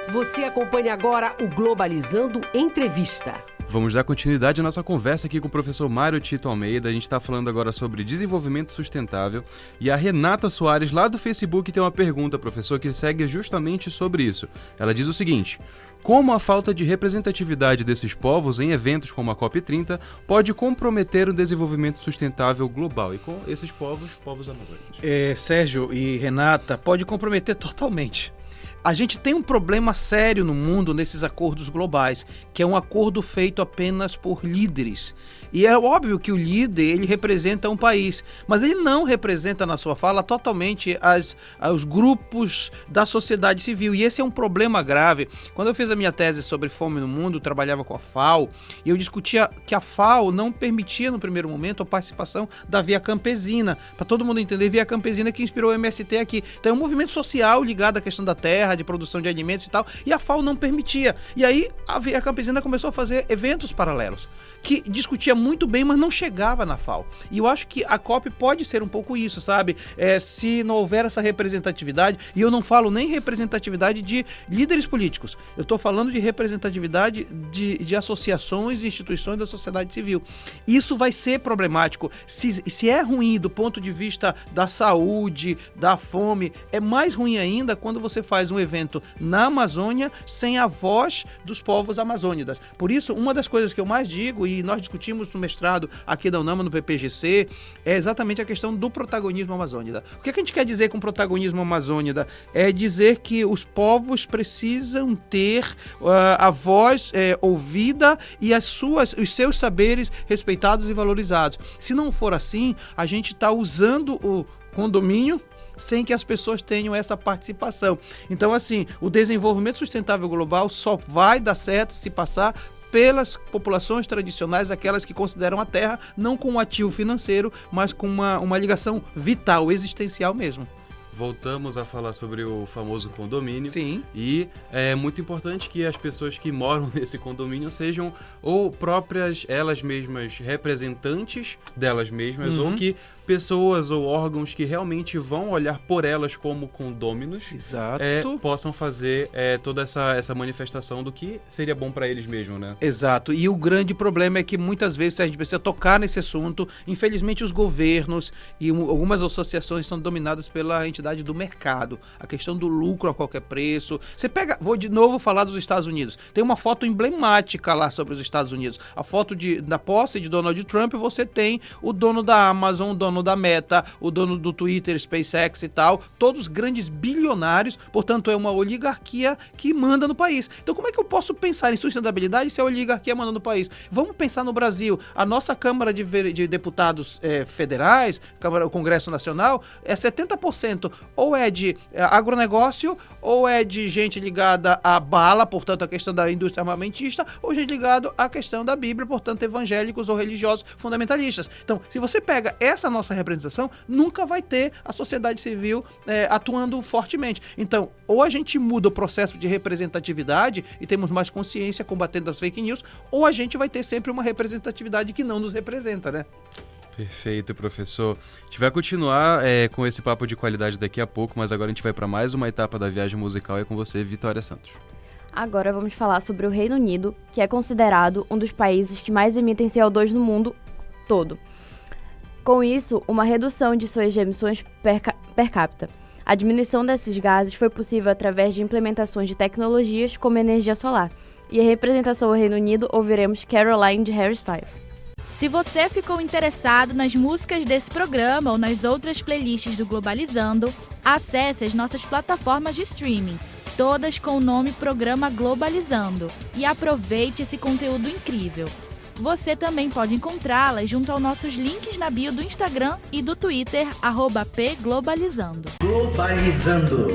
Você acompanha agora o Globalizando Entrevista.
Vamos dar continuidade à nossa conversa aqui com o professor Mário Tito Almeida. A gente está falando agora sobre desenvolvimento sustentável. E a Renata Soares, lá do Facebook, tem uma pergunta, professor, que segue justamente sobre isso. Ela diz o seguinte: como a falta de representatividade desses povos em eventos como a COP30 pode comprometer o desenvolvimento sustentável global? E com esses povos amazônicos.
Sérgio e Renata, pode comprometer totalmente. A gente tem um problema sério no mundo nesses acordos globais, que é um acordo feito apenas por líderes. E é óbvio que o líder, ele representa um país, mas ele não representa na sua fala totalmente os grupos da sociedade civil. E esse é um problema grave. Quando eu fiz a minha tese sobre fome no mundo, eu trabalhava com a FAO, e eu discutia que a FAO não permitia no primeiro momento a participação da Via Campesina. Para todo mundo entender, Via Campesina que inspirou o MST aqui. Então é um movimento social ligado à questão da terra, de produção de alimentos e tal, e a FAO não permitia. E aí a Via Campesina começou a fazer eventos paralelos, que discutia muito bem, mas não chegava na FAO. E eu acho que a COP pode ser um pouco isso, sabe? Se não houver essa representatividade, e eu não falo nem representatividade de líderes políticos, eu estou falando de representatividade de associações e instituições da sociedade civil. Isso vai ser problemático. Se é ruim do ponto de vista da saúde, da fome, é mais ruim ainda quando você faz um evento na Amazônia sem a voz dos povos amazônidas. Por isso, uma das coisas que eu mais digo, e nós discutimos no mestrado aqui da UNAMA, no PPGC, é exatamente a questão do protagonismo amazônida. O que a gente quer dizer com protagonismo amazônida? É dizer que os povos precisam ter a voz ouvida e os seus saberes respeitados e valorizados. Se não for assim, a gente está usando o condomínio sem que as pessoas tenham essa participação. Então, assim, o desenvolvimento sustentável global só vai dar certo se passar pelas populações tradicionais, aquelas que consideram a terra não com um ativo financeiro, mas com uma ligação vital, existencial mesmo.
Voltamos a falar sobre o famoso condomínio.
Sim.
E é muito importante que as pessoas que moram nesse condomínio sejam ou próprias, elas mesmas, representantes delas mesmas, ou que pessoas ou órgãos que realmente vão olhar por elas como condôminos, possam fazer toda essa manifestação do que seria bom para eles mesmos, né?
Exato. E o grande problema é que muitas vezes a gente precisa tocar nesse assunto. Infelizmente, os governos e algumas associações são dominadas pela entidade do mercado. A questão do lucro a qualquer preço. Você pega, vou de novo falar dos Estados Unidos. Tem uma foto emblemática lá sobre os Estados Unidos. A foto da posse de Donald Trump, você tem o dono da Amazon, o dono da Meta, o dono do Twitter, SpaceX e tal, todos grandes bilionários, portanto é uma oligarquia que manda no país. Então como é que eu posso pensar em sustentabilidade se a oligarquia manda no país? Vamos pensar no Brasil. A nossa Câmara de Deputados federais, o Congresso Nacional, 70% ou é de agronegócio, ou é de gente ligada à bala, portanto a questão da indústria armamentista, ou gente ligada à questão da Bíblia, portanto evangélicos ou religiosos fundamentalistas. Então, se você pega essa nossa representação, nunca vai ter a sociedade civil atuando fortemente. Então, ou a gente muda o processo de representatividade e temos mais consciência combatendo as fake news, ou a gente vai ter sempre uma representatividade que não nos representa, né?
Perfeito, professor. A gente vai continuar com esse papo de qualidade daqui a pouco, mas agora a gente vai para mais uma etapa da viagem musical. É com você, Vitória Santos.
Agora vamos falar sobre o Reino Unido, que é considerado um dos países que mais emitem CO2 no mundo todo. Com isso, uma redução de suas emissões per capita. A diminuição desses gases foi possível através de implementações de tecnologias como energia solar. E a representação ao Reino Unido ouviremos Caroline de Harry Styles.
Se você ficou interessado nas músicas desse programa ou nas outras playlists do Globalizando, acesse as nossas plataformas de streaming, todas com o nome Programa Globalizando, e aproveite esse conteúdo incrível. Você também pode encontrá-las junto aos nossos links na bio do Instagram e do Twitter, @pglobalizando.
Globalizando.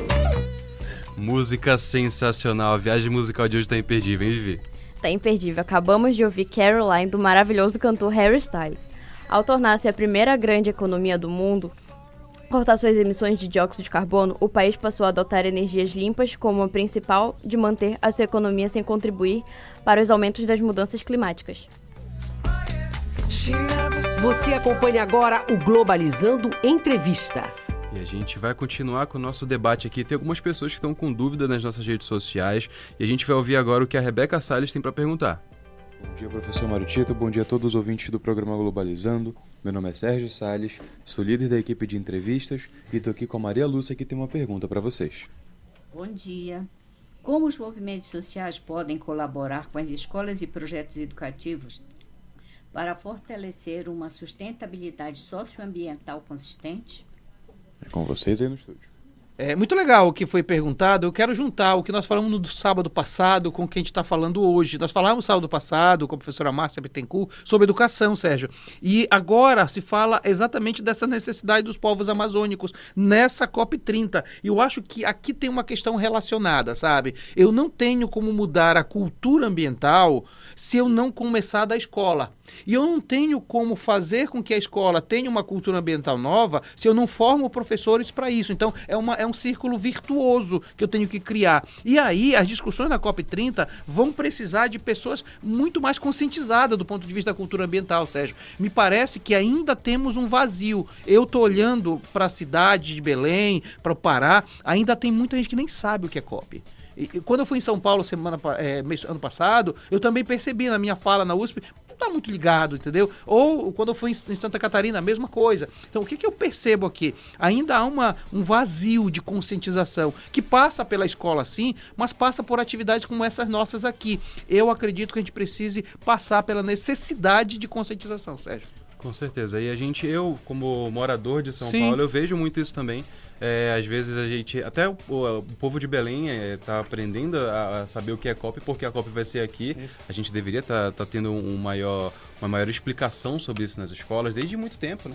Música sensacional. A viagem musical de hoje tá imperdível, hein, Vivi?
Tá imperdível. Acabamos de ouvir Caroline do maravilhoso cantor Harry Styles. Ao tornar-se a primeira grande economia do mundo, cortar suas emissões de dióxido de carbono, o país passou a adotar energias limpas como a principal de manter a sua economia sem contribuir para os aumentos das mudanças climáticas.
Você acompanha agora o Globalizando Entrevista.
E a gente vai continuar com o nosso debate aqui. Tem algumas pessoas que estão com dúvida nas nossas redes sociais e a gente vai ouvir agora o que a Rebeca Salles tem para perguntar.
Bom dia, professor Mário Tito. Bom dia a todos os ouvintes do programa Globalizando. Meu nome é Sérgio Salles, sou líder da equipe de entrevistas e estou aqui com a Maria Lúcia, que tem uma pergunta para vocês.
Bom dia. Como os movimentos sociais podem colaborar com as escolas e projetos educativos para fortalecer uma sustentabilidade socioambiental consistente?
É com vocês aí no estúdio.
É muito legal o que foi perguntado. Eu quero juntar o que nós falamos no sábado passado com o que a gente está falando hoje. Nós falamos sábado passado com a professora Márcia Bittencourt sobre educação, Sérgio. E agora se fala exatamente dessa necessidade dos povos amazônicos nessa COP30. E eu acho que aqui tem uma questão relacionada, sabe? Eu não tenho como mudar a cultura ambiental se eu não começar da escola. E eu não tenho como fazer com que a escola tenha uma cultura ambiental nova se eu não formo professores para isso. Então, é um círculo virtuoso que eu tenho que criar. E aí, as discussões na COP30 vão precisar de pessoas muito mais conscientizadas do ponto de vista da cultura ambiental, Sérgio. Me parece que ainda temos um vazio. Eu estou olhando para a cidade de Belém, para o Pará, ainda tem muita gente que nem sabe o que é COP. E quando eu fui em São Paulo ano passado, eu também percebi na minha fala na USP, não está muito ligado, entendeu? Ou quando eu fui em Santa Catarina, a mesma coisa. Então, o que eu percebo aqui? Ainda há um vazio de conscientização que passa pela escola, sim, mas passa por atividades como essas nossas aqui. Eu acredito que a gente precise passar pela necessidade de conscientização, Sérgio.
Com certeza. E eu, como morador de São Paulo, eu vejo muito isso também. Às vezes a gente, até o povo de Belém está aprendendo a saber o que é COP, porque a COP vai ser aqui. A gente deveria estar tendo uma maior explicação sobre isso nas escolas desde muito tempo, né?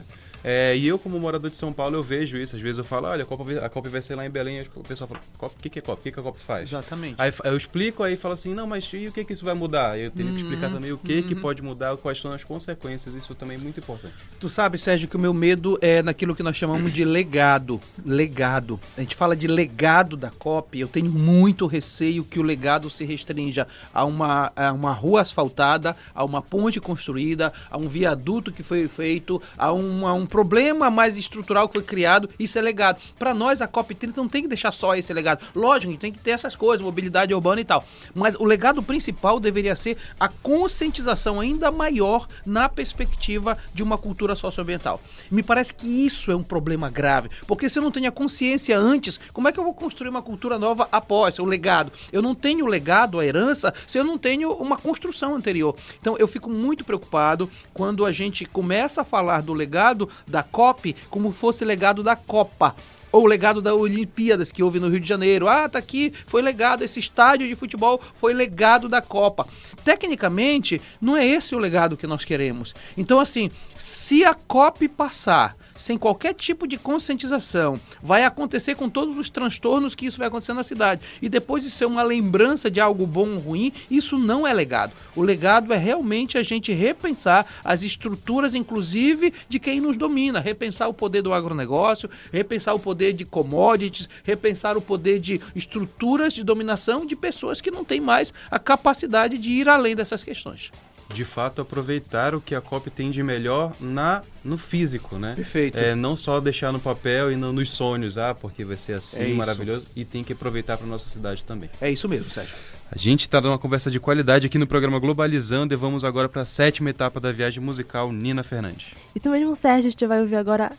E eu, como morador de São Paulo, eu vejo isso. Às vezes eu falo, olha, a COP vai ser lá em Belém. O pessoal fala, o que é COP? O que a COP faz?
Exatamente.
Aí eu explico, aí fala assim, não, mas e o que isso vai mudar? Eu tenho que explicar também o que pode mudar, quais são as consequências. Isso também é muito importante.
Tu sabe, Sérgio, que o meu medo é naquilo que nós chamamos de legado. Legado. A gente fala de legado da COP. Eu tenho muito receio que o legado se restrinja a uma rua asfaltada, a uma ponte construída, a um viaduto que foi feito, a um problema mais estrutural que foi criado. Isso é legado. Para nós, a COP30 não tem que deixar só esse legado. Lógico, a gente tem que ter essas coisas, mobilidade urbana e tal. Mas o legado principal deveria ser a conscientização ainda maior na perspectiva de uma cultura socioambiental. Me parece que isso é um problema grave. Porque se eu não tenho a consciência antes, como é que eu vou construir uma cultura nova após o legado? Eu não tenho o legado, a herança, se eu não tenho uma construção anterior. Então, eu fico muito preocupado quando a gente começa a falar do legado da COP como fosse legado da Copa. Ou o legado da Olimpíadas que houve no Rio de Janeiro. Tá aqui, foi legado, esse estádio de futebol foi legado da Copa. Tecnicamente, não é esse o legado que nós queremos. Então, assim, se a COP passar sem qualquer tipo de conscientização, vai acontecer com todos os transtornos que isso vai acontecer na cidade. E depois de ser uma lembrança de algo bom ou ruim, isso não é legado. O legado é realmente a gente repensar as estruturas, inclusive, de quem nos domina. Repensar o poder do agronegócio, repensar o poder de commodities, repensar o poder de estruturas de dominação de pessoas que não têm mais a capacidade de ir além dessas questões.
De fato, aproveitar o que a COP tem de melhor no físico, né?
Perfeito.
Não só deixar no papel e nos sonhos, porque vai ser assim, maravilhoso, e tem que aproveitar para nossa cidade também.
É isso mesmo, Sérgio.
A gente está dando uma conversa de qualidade aqui no programa Globalizando e vamos agora para a 7ª etapa da viagem musical, Nina Fernandes.
Isso mesmo, Sérgio, a gente vai ouvir agora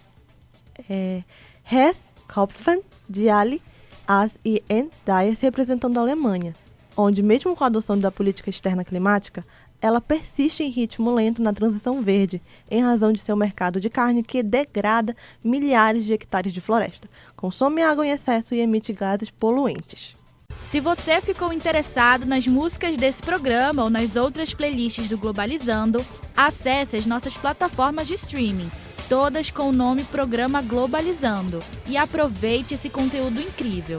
Herzkopfen, de Ali, As e N. Dias, representando a Alemanha, onde mesmo com a adoção da política externa climática, ela persiste em ritmo lento na transição verde, em razão de seu mercado de carne que degrada milhares de hectares de floresta, consome água em excesso e emite gases poluentes.
Se você ficou interessado nas músicas desse programa ou nas outras playlists do Globalizando, acesse as nossas plataformas de streaming, todas com o nome Programa Globalizando, e aproveite esse conteúdo incrível.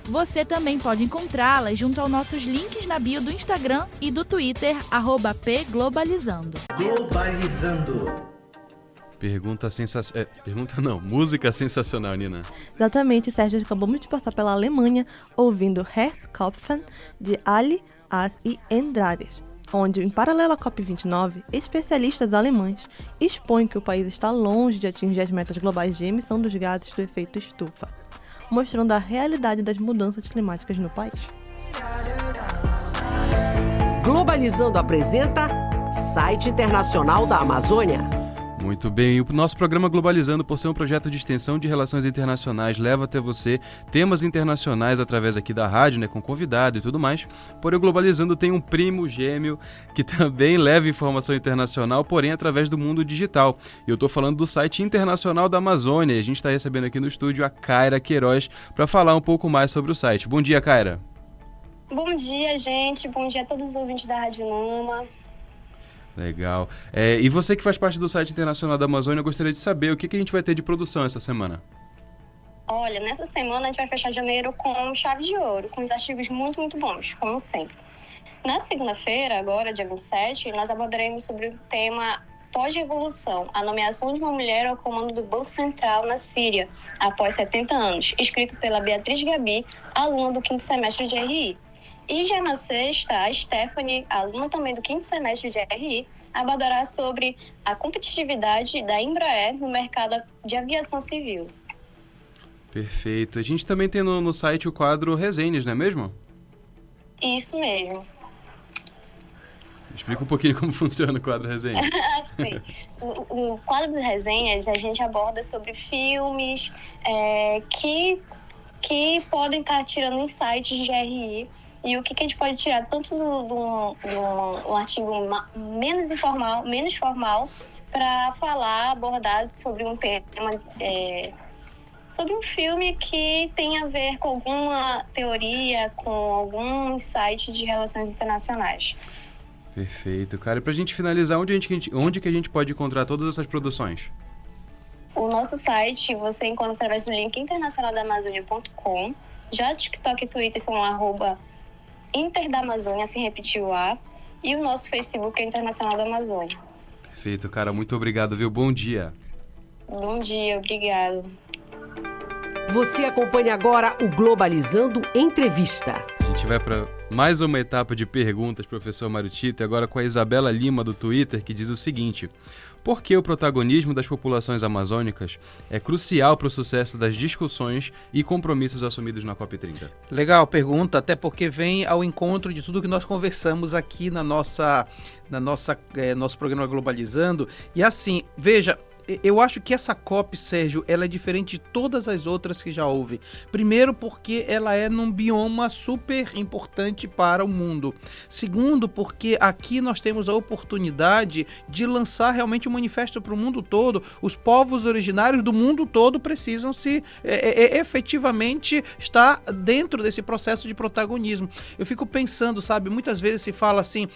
Você também pode encontrá-las junto aos nossos links na bio do Instagram e do Twitter, @pglobalizando.
Globalizando.
Música sensacional, Nina.
Exatamente, Sérgio, acabamos de passar pela Alemanha ouvindo Herzkopfen, de Ali, As e N. Dias, onde, em paralelo à COP29, especialistas alemães expõem que o país está longe de atingir as metas globais de emissão dos gases do efeito estufa, mostrando a realidade das mudanças climáticas no país.
Globalizando apresenta Site Internacional da Amazônia.
Muito bem, o nosso programa Globalizando, por ser um projeto de extensão de relações internacionais, leva até você temas internacionais através aqui da rádio, né, com convidado e tudo mais. Porém, o Globalizando tem um primo gêmeo que também leva informação internacional, porém através do mundo digital. E eu estou falando do site internacional da Amazônia. E a gente está recebendo aqui no estúdio a Kaira Queiroz para falar um pouco mais sobre o site. Bom dia, Kaira.
Bom dia, gente. Bom dia a todos os ouvintes da Rádio Nama.
Legal. E você que faz parte do site internacional da Amazônia, eu gostaria de saber o que a gente vai ter de produção essa semana.
Olha, nessa semana a gente vai fechar janeiro com chave de ouro, com os artigos muito, muito bons, como sempre. Na segunda-feira, agora, dia 27, nós abordaremos sobre o tema pós-revolução, a nomeação de uma mulher ao comando do Banco Central na Síria, após 70 anos, escrito pela Beatriz Gabi, aluna do 5º semestre de RI. E já na sexta, a Stephanie, aluna também do 5º semestre de RI, abordará sobre a competitividade da Embraer no mercado de aviação civil.
Perfeito. A gente também tem no site o quadro Resenhas, não é mesmo?
Isso mesmo.
Explica um pouquinho como funciona o quadro Resenhas.
Sim. No quadro de resenhas, a gente aborda sobre filmes que podem estar tirando insights de RI e o que a gente pode tirar tanto de um artigo menos formal, para abordar sobre um tema, sobre um filme que tem a ver com alguma teoria, com algum insight de relações internacionais.
Perfeito, cara. E pra gente finalizar, onde que a gente pode encontrar todas essas produções?
O nosso site você encontra através do link internacionaldamazônia.com. Já TikTok e Twitter são @Interdamazônia, sem repetir o A. E o nosso Facebook é Internacional da Amazônia.
Perfeito, cara. Muito obrigado, viu? Bom dia.
Bom dia, obrigado.
Você acompanha agora o Globalizando Entrevista.
A gente vai para mais uma etapa de perguntas, professor Mário Tito, e agora com a Isabela Lima do Twitter, que diz o seguinte: por que o protagonismo das populações amazônicas é crucial para o sucesso das discussões e compromissos assumidos na COP30?
Legal pergunta, até porque vem ao encontro de tudo que nós conversamos aqui nosso programa Globalizando. E assim, veja, eu acho que essa COP, Sérgio, ela é diferente de todas as outras que já houve. Primeiro, porque ela é num bioma super importante para o mundo. Segundo, porque aqui nós temos a oportunidade de lançar realmente um manifesto para o mundo todo. Os povos originários do mundo todo precisam efetivamente estar dentro desse processo de protagonismo. Eu fico pensando, sabe, muitas vezes se fala assim,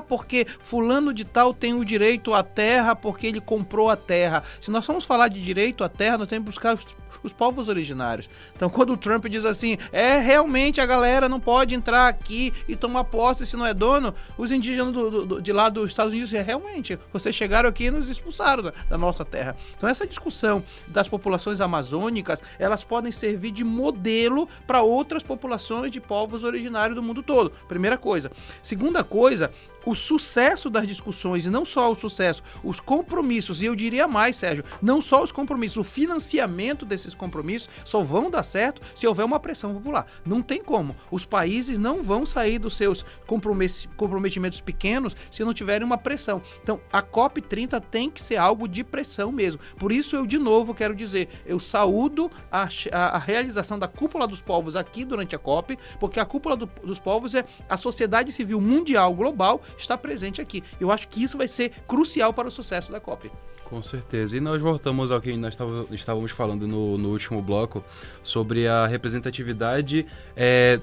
porque fulano de tal tem o direito à terra porque ele comprou a terra. Se nós formos falar de direito à terra, nós temos que buscar os povos originários. Então, quando o Trump diz assim, realmente a galera não pode entrar aqui e tomar posse se não é dono, os indígenas de lá dos Estados Unidos dizem, realmente, vocês chegaram aqui e nos expulsaram da nossa terra. Então, essa discussão das populações amazônicas, elas podem servir de modelo para outras populações de povos originários do mundo todo. Primeira coisa. Segunda coisa, o sucesso das discussões, e não só o sucesso, os compromissos, e eu diria mais, Sérgio, não só os compromissos, o financiamento desses compromissos só vão dar certo se houver uma pressão popular. Não tem como. Os países não vão sair dos seus comprometimentos pequenos se não tiverem uma pressão. Então, a COP30 tem que ser algo de pressão mesmo. Por isso, eu de novo quero dizer, eu saúdo a realização da Cúpula dos Povos aqui durante a COP, porque a Cúpula dos Povos é a sociedade civil mundial, global, está presente aqui. Eu acho que isso vai ser crucial para o sucesso da COP.
Com certeza. E nós voltamos ao que nós estávamos falando no último bloco, sobre a representatividade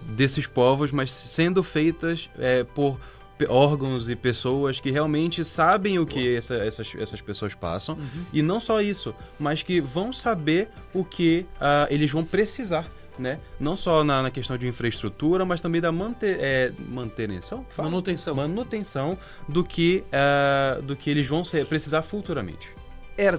desses povos, mas sendo feitas por órgãos e pessoas que realmente sabem o que essas pessoas passam. E não só isso, mas que vão saber o que eles vão precisar. Né? Não só na questão de infraestrutura, mas também da manutenção do que eles vão precisar futuramente.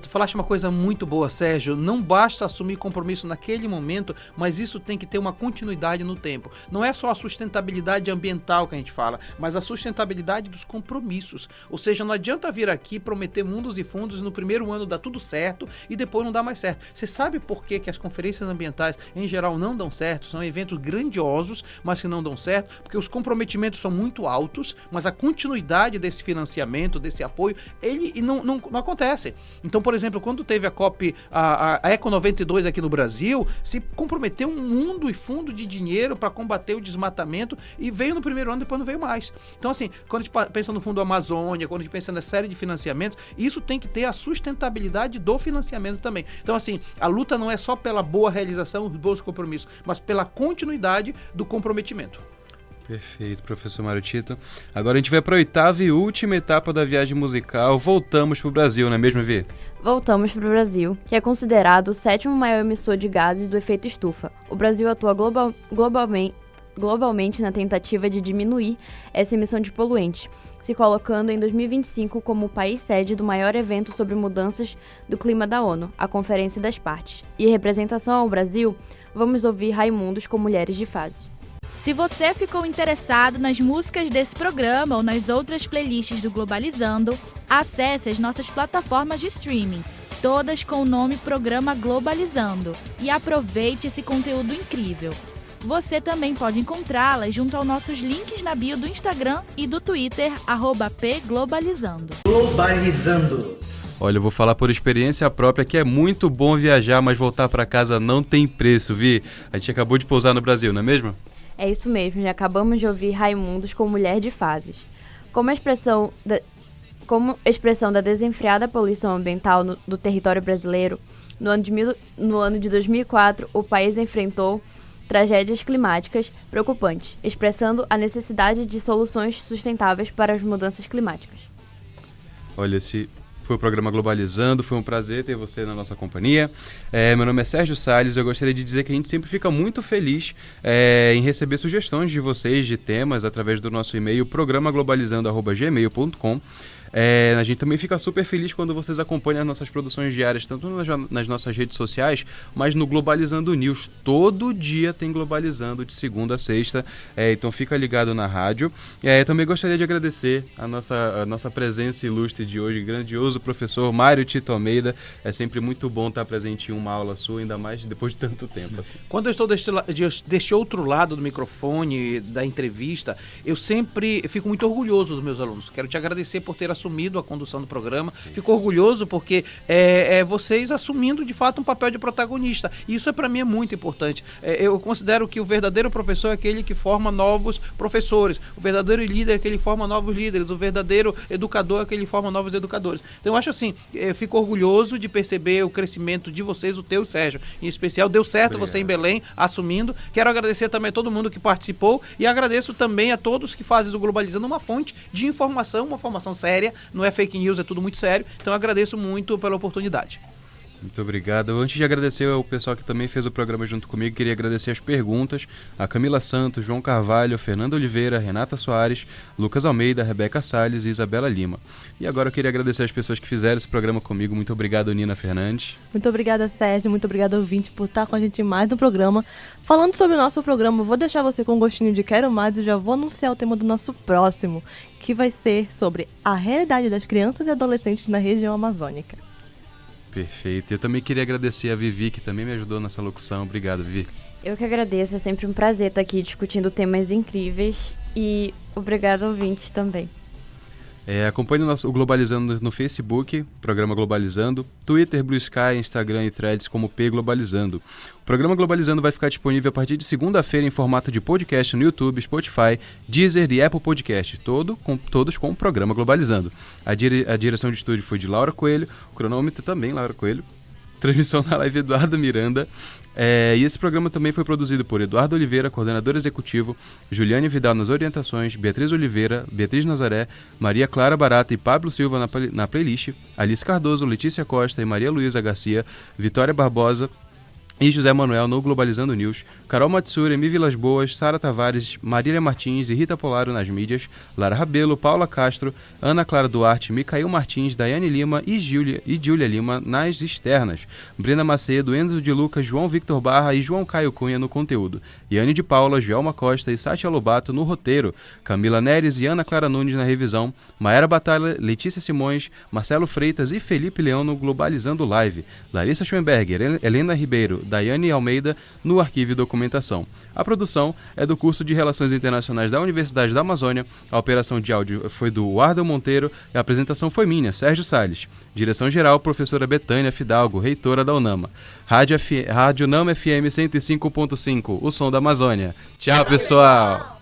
Tu falaste uma coisa muito boa, Sérgio. Não basta assumir compromisso naquele momento, mas isso tem que ter uma continuidade no tempo. Não é só a sustentabilidade ambiental que a gente fala, mas a sustentabilidade dos compromissos. Ou seja, não adianta vir aqui prometer mundos e fundos e no primeiro ano dá tudo certo e depois não dá mais certo. Você sabe por que as conferências ambientais, em geral, não dão certo? São eventos grandiosos, mas que não dão certo, porque os comprometimentos são muito altos, mas a continuidade desse financiamento, desse apoio, ele não acontece. Então, por exemplo, quando teve a COP, a Eco 92 aqui no Brasil, se comprometeu um mundo e fundo de dinheiro para combater o desmatamento e veio no primeiro ano, depois não veio mais. Então, assim, quando a gente pensa no Fundo Amazônia, quando a gente pensa na série de financiamentos, isso tem que ter a sustentabilidade do financiamento também. Então, assim, a luta não é só pela boa realização, os bons compromissos, mas pela continuidade do comprometimento.
Perfeito, professor Mário Tito. Agora a gente vai para a 8ª e última etapa da viagem musical. Voltamos para o Brasil, não é mesmo, Vi?
Voltamos para o Brasil, que é considerado o 7º maior emissor de gases do efeito estufa. O Brasil atua globalmente na tentativa de diminuir essa emissão de poluentes, se colocando em 2025 como o país sede do maior evento sobre mudanças do clima da ONU, a Conferência das Partes. E em representação ao Brasil, vamos ouvir Raimundos com Mulheres de Fases.
Se você ficou interessado nas músicas desse programa ou nas outras playlists do Globalizando, acesse as nossas plataformas de streaming, todas com o nome Programa Globalizando, e aproveite esse conteúdo incrível. Você também pode encontrá-las junto aos nossos links na bio do Instagram e do Twitter, @pglobalizando.
Globalizando.
Olha, eu vou falar por experiência própria que é muito bom viajar, mas voltar para casa não tem preço, Vi. A gente acabou de pousar no Brasil, não é mesmo?
É isso mesmo, já acabamos de ouvir Raimundos com Mulher de Fases. Como expressão da desenfreada poluição ambiental do território brasileiro, no ano de 2004, o país enfrentou tragédias climáticas preocupantes, expressando a necessidade de soluções sustentáveis para as mudanças climáticas.
Olha, esse foi o programa Globalizando, foi um prazer ter você na nossa companhia. Meu nome é Sérgio Salles, eu gostaria de dizer que a gente sempre fica muito feliz em receber sugestões de vocês, de temas, através do nosso e-mail, programaglobalizando@gmail.com. A gente também fica super feliz quando vocês acompanham as nossas produções diárias, tanto nas nossas redes sociais, mas no Globalizando News. Todo dia tem Globalizando, de segunda a sexta, então fica ligado na rádio. Também gostaria de agradecer a nossa presença ilustre de hoje, grandioso professor Mário Tito Almeida. É sempre muito bom estar presente em uma aula sua, ainda mais depois de tanto tempo. Assim.
Quando eu estou deste outro lado do microfone, da entrevista, eu sempre fico muito orgulhoso dos meus alunos. Quero te agradecer por ter assumido a condução do programa. Fico orgulhoso porque vocês assumindo de fato um papel de protagonista. E isso para mim é muito importante. Eu considero que o verdadeiro professor é aquele que forma novos professores. O verdadeiro líder é aquele que forma novos líderes. O verdadeiro educador é aquele que forma novos educadores. Então eu acho assim, eu fico orgulhoso de perceber o crescimento de vocês, o teu, Sérgio, em especial. Deu certo. Obrigado. Você em Belém, assumindo. Quero agradecer também a todo mundo que participou e agradeço também a todos que fazem do Globalizando uma fonte de informação, uma formação séria. Não é fake news, é tudo muito sério. Então eu agradeço muito pela oportunidade.
Muito obrigado. Antes de agradecer ao pessoal que também fez o programa junto comigo, queria agradecer as perguntas a Camila Santos, João Carvalho, Fernanda Oliveira, Renata Soares, Lucas Almeida, Rebeca Salles e Isabela Lima. E agora eu queria agradecer as pessoas que fizeram esse programa comigo. Muito obrigado, Nina Fernandes.
Muito obrigada, Sérgio. Muito obrigada, ouvinte, por estar com a gente mais no programa. Falando sobre o nosso programa, vou deixar você com um gostinho de quero mais e já vou anunciar o tema do nosso próximo, que vai ser sobre a realidade das crianças e adolescentes na região amazônica.
Perfeito. Eu também queria agradecer a Vivi, que também me ajudou nessa locução. Obrigado, Vivi.
Eu que agradeço. É sempre um prazer estar aqui discutindo temas incríveis. E obrigado, ouvintes, também.
Acompanhe o Globalizando no Facebook, Programa Globalizando, Twitter, Blue Sky, Instagram e Threads como P Globalizando. O Programa Globalizando vai ficar disponível a partir de segunda-feira em formato de podcast no YouTube, Spotify, Deezer e Apple Podcast, todos com o Programa Globalizando. A direção de estúdio foi de Laura Coelho, o cronômetro também Laura Coelho, transmissão na live Eduardo Miranda. E esse programa também foi produzido por Eduardo Oliveira, coordenador executivo, Juliane Vidal nas orientações, Beatriz Oliveira, Beatriz Nazaré, Maria Clara Barata e Pablo Silva na playlist, Alice Cardoso, Letícia Costa e Maria Luísa Garcia, Vitória Barbosa e José Manuel no Globalizando News, Carol Matsura, Emi Vilas Boas, Sara Tavares, Marília Martins e Rita Polaro nas mídias, Lara Rabelo, Paula Castro, Ana Clara Duarte, Micael Martins, Daiane Lima e Júlia Lima nas externas, Brena Macedo, Enzo de Lucas, João Victor Barra e João Caio Cunha no conteúdo, Yane de Paula, Joelma Costa e Sátia Lobato no roteiro, Camila Neres e Ana Clara Nunes na revisão, Maera Batalha, Letícia Simões, Marcelo Freitas e Felipe Leão no Globalizando Live, Larissa Schoenberger, Helena Ribeiro, Daiane Almeida no arquivo e documentação. A produção é do curso de Relações Internacionais da Universidade da Amazônia, a operação de áudio foi do Ardel Monteiro e a apresentação foi minha, Sérgio Salles. Direção-geral, professora Betânia Fidalgo, reitora da UNAMA. Rádio UNAMA FM 105.5, o som da Amazônia. Tchau, pessoal!